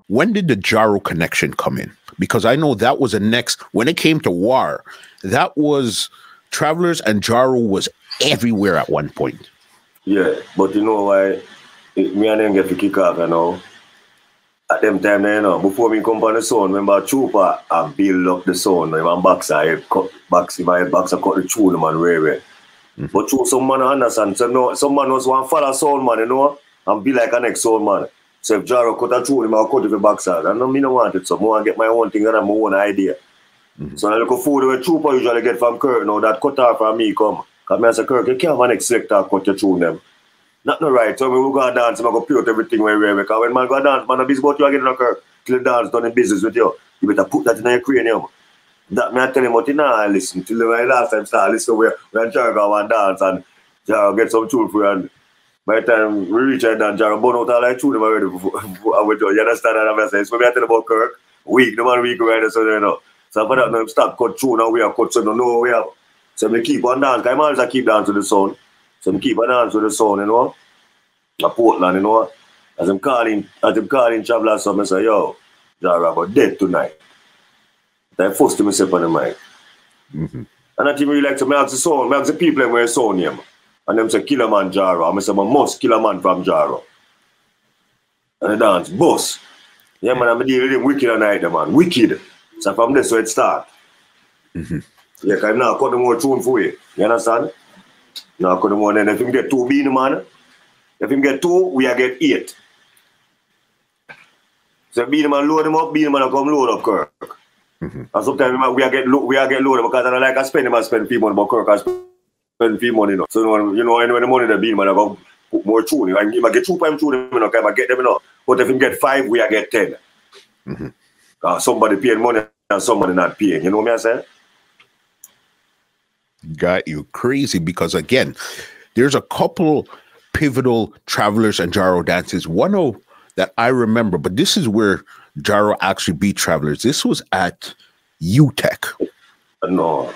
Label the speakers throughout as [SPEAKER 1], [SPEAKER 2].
[SPEAKER 1] When did the Jaro connection come in? Because I know that was the next, when it came to war, that was Travelers and Jaro was everywhere at one point.
[SPEAKER 2] Yeah, but you know why? Me and them get to kick off, you know. At them time, you know, before me come on the sound, remember Trooper, I build up the sound. My boxer, I cut boxer cut the tune, man, rare. But through some man understand, so no, some man was one follow sound, man, you know, and be like a next sound, man. So if Jaro cut a tune, I'll cut it for boxer. I know me no want it, so I want to get my own thing and have my own idea. So I look at food where Trooper usually get from Kirk, now that cut off from me come. Because I say, Kirk, you can't have an next selector cut your tune them. Not no right. So we go dance, I'm going to put everything where we are. Because when man go dance, man, a business about you again, Kirk. Till the dance done in business with you. You better put that in your cranium. That me I tell him, but you know, I listen. Till the very last time start listen where Jaro go and dance and Jaro get some tune for you. And by the time we reach there, Jaro burn out all that tune already. You understand what I'm saying? So we are telling about Kirk. Week, no man week right so you know. So for that, no stop cut tune and we are cut so no know we have. So we keep on dance. I'm always keep dancing to the sound. So I keep on dancing to the sound, you know. A Portland, you know. As I'm calling Travelers, so I say, yo, Jaro, I got dead tonight. I forced myself on the mic. And I think really like to ask the sound, I ask the people where sound name. And them say Killmanjaro. And I say, I must kill a man from Jaro. And I dance, boss. Yeah, man, I'm dealing with him wicked tonight, man. Wicked. So from this, so it start. Yeah, because I'm now cut more tune for you. You understand? Now cut more, then if him get 2 bean, man. If him get 2, we are get 8. So bean man load him up, bean man come load up Kirk. And sometimes we are get loaded because I don't like I spend him and spend fee money, but Kirk I spend fee money. So you know when the money the bean man I go put more tune. If I get 2 times tune, you know, if I get them, you know. But if him get 5, we are get 10. Somebody paying money and somebody not paying. You know what I say?
[SPEAKER 1] Got you crazy because again, there's a couple pivotal Travelers and Jaro dances. One that I remember, but this is where Jaro actually beat Travelers. This was at UTech.
[SPEAKER 2] No.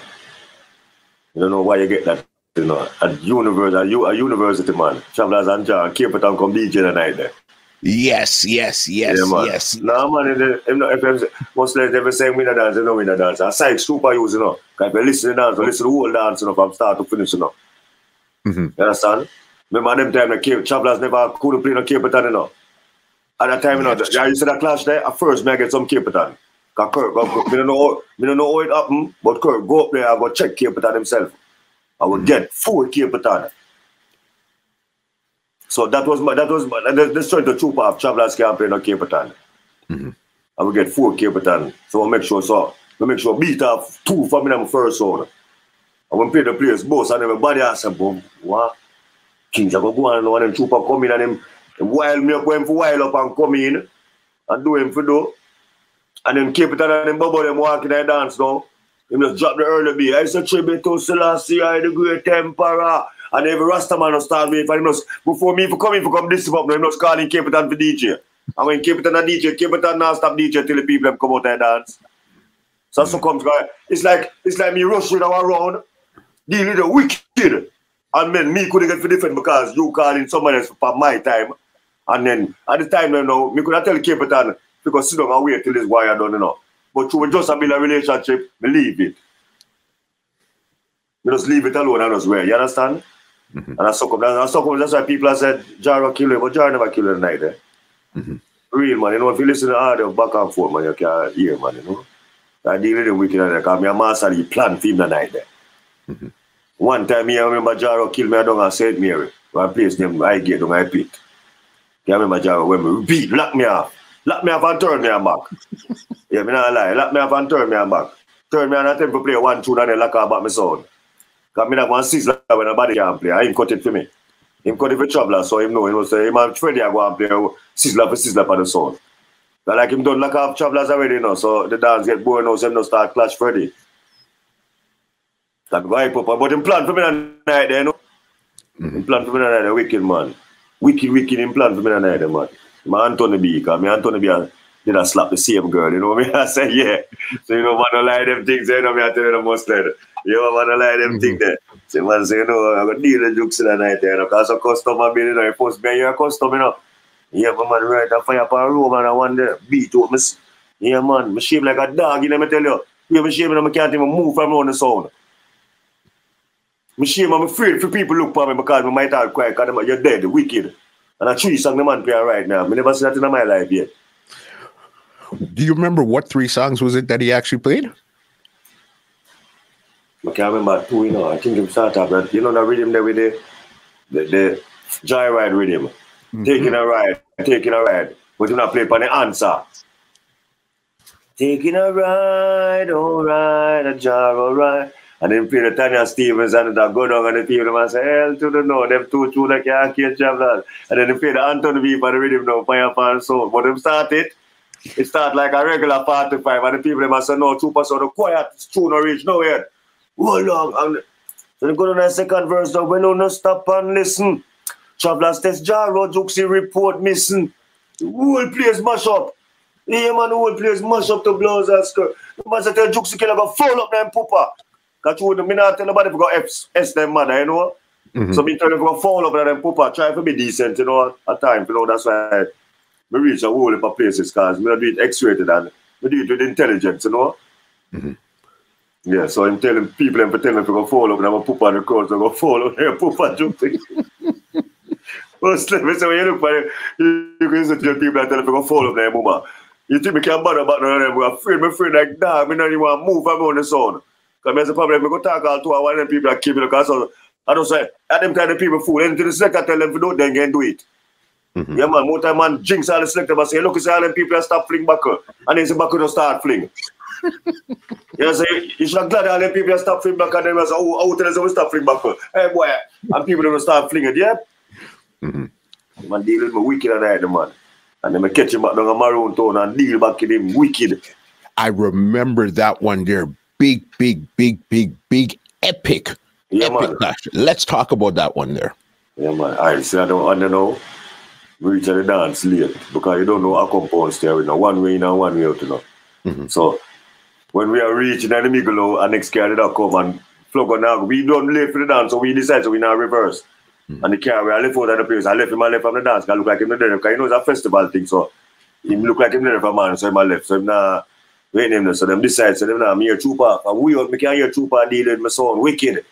[SPEAKER 2] You don't know why you get that. You know, at university, man. Travelers and Jaro, Capleton come DJ tonight there.
[SPEAKER 1] Yes.
[SPEAKER 2] No, man, if most of them ever say win a dance, they don't win a dance. I say super use, you know. If you listen to the dance, listen to the whole dance, you know, from start to finish, you know. You understand? Remember them time the Travelers never couldn't play no Capleton, you know. At that time, you know, I used to that clash there, at first, I get some Capleton. Because Kirk, I don't know how it happened, but Kirk go up there and go check Capleton himself. I would get 4 Capleton. So that was the strength of Trooper of Travelers can't play no Capleton. I would get 4 Capleton. So I make sure beat off 2 for me in my first round. I went play the players boss and everybody asked them, what? Kings are going on and Trooper come in and him while me up for while up and come in and do him for do. And then Capleton and them bubble them walking and dance now. He just drop the early beat. I say tribute to Selassie, the great emperor. And every Rastaman will start me. Before me come this up, I'm not calling Capleton for DJ. And when Capleton and DJ, Capleton now stop DJ till the people come out and dance. So comes it's like me rushing around, dealing with the wicked. And then me couldn't get for different because you calling somebody else for my time. And then at the time, you know, me couldn't tell Capleton because sit down and wait till this wire done, you know. But through just a build a relationship, me leave it. Me just leave it alone and just wear. You understand? And I suck up. That's why people have said Jaro kill you, but Jaro never kill you tonight. Real man, you know, if you listen to the audio back and forth, man, you can't hear, man, you know. I deal with the wicked and because me a master he planned for him the night there. One time I remember Jaro kill me down at St. Mary. One place them I get down I pit. I remember Jaro when me beat, lock me off and turn me on back. Yeah, me not lie, lock me off and turn me on back. Turn me on attempt to play 1 tune and then lock off back my sound. Because I have one sizzler when nobody can play. Him cut it for me. Him cut it for Traveler, so him know. He must say, him and Freddy I go and play sizzler for the sound. But like him done lock off Travelers already, you know, so the dance get bored now, so him no start clash Freddy. Like go hype up, but him plan for me that night there, you know. Him plan for me that night, wicked man. Wicked him plan for me that night there, man. My Anthony B, because me Anthony B did I slap the same girl, you know what I mean? I say, yeah. So you know, man, don't lie them things, you know, me I tell you the most later. You know, man, don't lie them things there. So man say, you know, I'm going to deal with Juxie that night there, because a customer, you know, you post me, you're a customer, you know. Yeah, man, right, I fire upon road, man, I want there, beat up, yeah, man, I shame like a dog, you know, me tell you. Yeah, I shame and I can't even move from around the sound. I shame, I'm afraid for people look for me because I might have quiet, because you're dead, wicked. And I three song the man play right now. I never seen that in my life yet.
[SPEAKER 1] Do you remember what 3 songs was it that he actually played?
[SPEAKER 2] I can't remember 2, you know. I think him start up that, you know, the rhythm there with the joyride rhythm. Taking a ride. But you not play upon the answer. Taking a ride, alright, a gyro ride. And then play the Tanya Stevens and that go down and the people and say, hell to the no, them 2 tunes like can't catch that. And then they play the Anthony B for the rhythm now, fire upon soul. But them started, it start like a regular 45 and the people them say, no, super so the quiet tune no reach nowhere. Hold on. And so they go to the second verse now, we don't stop and listen. Travelers test Jaro, Juxie report missing. The whole place mash up. Yeah, man, the whole place mash up to blows and skirt. The man said, Juxie Killah go fall up them pooper. Because you wouldn't tell nobody if you go S them mother, you know. So me tell you if you go fall up them pooper, try to be decent, you know, at times, you know, that's why we reach a whole heap of places because we don't do it X-rated and we do it with intelligence, you know. Yeah, so I'm telling people and pretending if you go fall up and I'm going to poop on the crowd, so I go fall up and poop on Juxie. But when you look for it, you can listen to the people and tell them if you go fall up there, mama. You think me can't bother about none of them? I'm afraid like dog, me don't even want to move from on the sound. Because there's a problem, I go talk all to one of them people that keep me because I don't say, at them time the people fool. Anything the selector tell them if you don't, then can do it. Yeah, man, more time man jinx all the selector but say, look, you see all them people that stop fling back and then the back don't start fling. You say, you should have glad all them people that stop fling back and then say, oh, tell us we stop fling back. Hey, boy, and people don't start flinging, yeah? Man deal with me wicked and I man. And then I catch him back down a maroon town and deal back with him wicked.
[SPEAKER 1] I remember that one there. Big, epic.
[SPEAKER 2] Yeah,
[SPEAKER 1] epic
[SPEAKER 2] man.
[SPEAKER 1] clash. Let's talk about that one there.
[SPEAKER 2] Yeah, man. I say I don't know. We reach the dance late because you don't know how compound stay now. One way in and one way out, you know. So when we are reaching the middle and next car that come and plug on now, we don't live for the dance, so we decide so we now reverse. And the car where I left out of the place, I left him from the dance, because I look like him there, because you know it's a festival thing, so he look like him there for man, so him left, so him now waiting him there, so them decide, so them now, me hear trooper, and we out, me can't hear trooper deal with my son, wicked.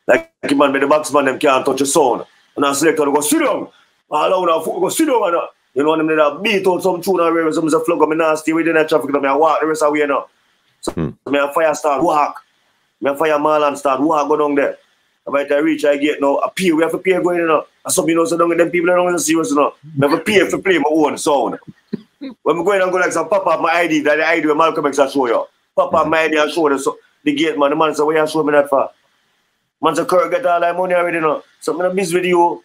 [SPEAKER 2] Like him man, with the box man, them can't touch your son. And I select go, sit down, all out, go sit down, and you know, them there beat out some tune and where some flug up, me nasty within that traffic, I walk the rest of the way now. So me a fire start walk, me a fire Marlon start walk, go down there. By the time I reach, I get now a pay. We have to pay going, you know. And some, you know, so them people don't serious, you know. I have to pay to play my own sound. When I go in and go like some pop up my ID, that the ID where Malcolm X I show you. Pop up my ID and show them. So the gate man, the man say, where you show me that for? Man say, Kurt get all that money already, you know. So I'm going to miss with you.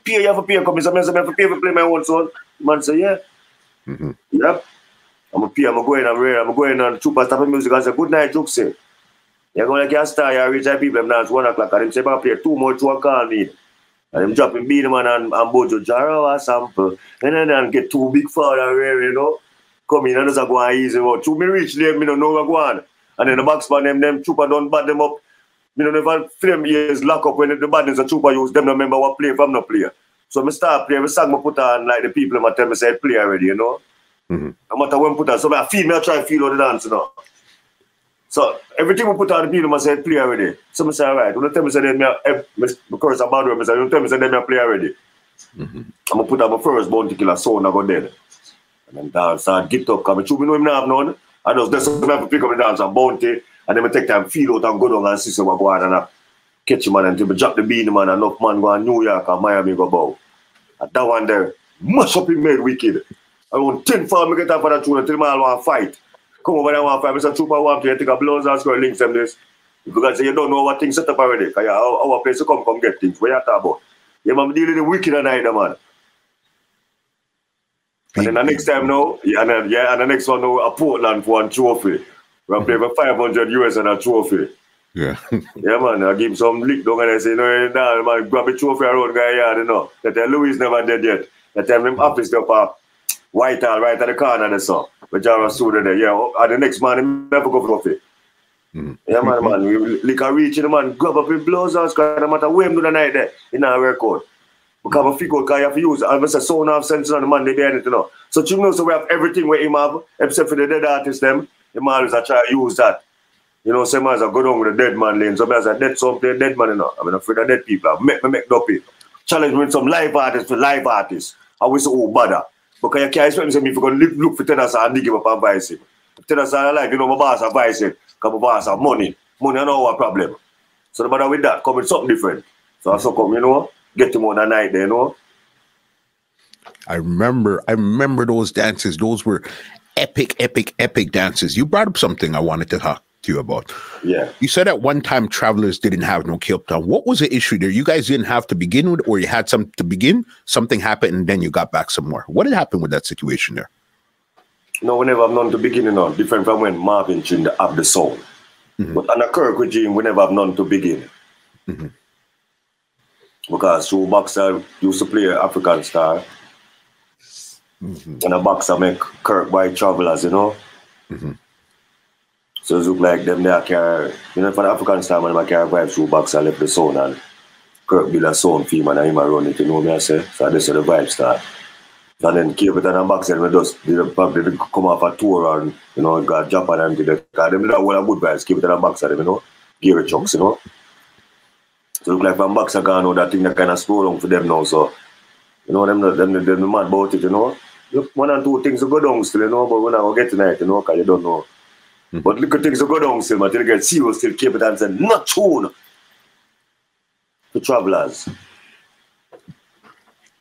[SPEAKER 2] Pay, you have to pay. Come in, so I have to pay to play my own sound. The man say, yeah. Yep. I'm going to pay, I'm going and trooper stop the music and say, good night, Juxie. You're going to get a star, you reach the people, them dance 1 o'clock, and them say, I play 2 more to call me. And them dropping beat man and Bojo Jaro a sample. And then get 2 big father, you know. Come in and just go on easy. But to me reach there, me don't know what go on. And then the backsman, them trooper don't bad them up. Me don't never frame years lock up when the badness a trooper use, them don't remember what play from no player. So I start playing, every song I put on, like the people them tell me say play already, you know. No matter when I put on, so I feel me, I try to feel all the dance, you know. So everything we put on the people must say play already. So I say, all right, don't tell me say because I'm bad with me, don't tell me say they play already. I'm gonna put on my first Bounty Killer sound, I go dead. And then dance and get up, because I know him now have none. I just have to pick up the dance and Bounty, and then I take time, feel out and go down and see what go on and catch him man until I drop the beat man and enough man go to New York and Miami go bow. And that one there, mash up him made wicked. I want 10 for me get up for that tune until I want to fight. Come over there, 1 5. Mr. Trooper, 1 play, take a blows and score links them this. Because you don't know what things set up already. Because our place to come get things. What you talk about? Yeah, man, dealing with the wicked and either, man. And then the next time now, and the next one now, a Portland for 1 trophy. We're play for 500 US and a trophy.
[SPEAKER 1] Yeah.
[SPEAKER 2] Yeah, man, I give him some lick down and I say, no, man, grab a trophy around guy yard, you know. That time Louis never dead yet. That time them office there for Whitehall right at the corner there, so. But Jara stood there, yeah. And the next man, he never go for trophy. Yeah, man, we lick a reach in the man, grab up his blows and score, no matter where him do the night there, in our record. Because I figure out you have to use, I say, sound have sense on the man, they behind it, you know. So you know, so we have everything where him have, except for the dead artists, them. Him always try to use that. You know, same as I go down with the dead man lane. So as a dead something, dead man, you know. I'm afraid of dead people. I make up it. Challenge with some live artists to live artists. I will say, oh, bother. Because you can't expect me if you're going to look for tenants and dig him up and advise him. If tenants are alive, you know, my boss advise him. Because my boss have money. Money is not our problem. So no matter with that, come with something different. So I so come, you know, get him on the night there, you know.
[SPEAKER 1] I remember those dances. Those were epic dances. You brought up something I wanted to talk to you about.
[SPEAKER 2] Yeah.
[SPEAKER 1] You said at one time Travelers didn't have no Capleton. What was the issue there? You guys didn't have to begin with, or you had some to begin, something happened, and then you got back some more. What had happened with that situation there?
[SPEAKER 2] No, we never have none to begin, you know, different from when Marvin Chin have the sound. But on a Kirk regime, we never have none to begin. Because Joe Boxer used to play African Star. And a boxer make Kirk by Travelers, you know. So it look like them there carry, you know, for the African Star, man, I carry vibes through Boxer left the sound and Kirk build a sound for him and him run it, you know what I say? So that's how the vibe start. And then Capleton and Boxer, we just did come off a tour and, you know, got Japan and did it. Because them did all the good vibes, Capleton and Boxer, you know, Gary Chunks, you know. So it look like from Boxer gone out, that thing that kind of slow down for them now, so, you know, them mad about it, you know. Look, one and two things will go down still, you know, but we're not going to get tonight, you know, because you don't know. But look at things will go down still, but you get serious still, Capleton said, not tune to Travelers.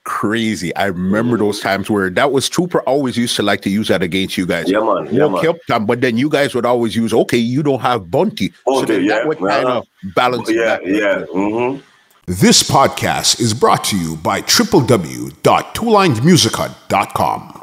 [SPEAKER 1] Crazy. I remember those times where that was Trooper always used to like to use that against you guys.
[SPEAKER 2] Yeah, man. Yeah, man.
[SPEAKER 1] Capleton, but then you guys would always use, okay, you don't have Bunty. So then that would kind of balance it back.
[SPEAKER 2] Yeah.
[SPEAKER 3] This podcast is brought to you by www.twolinesmusichut.com.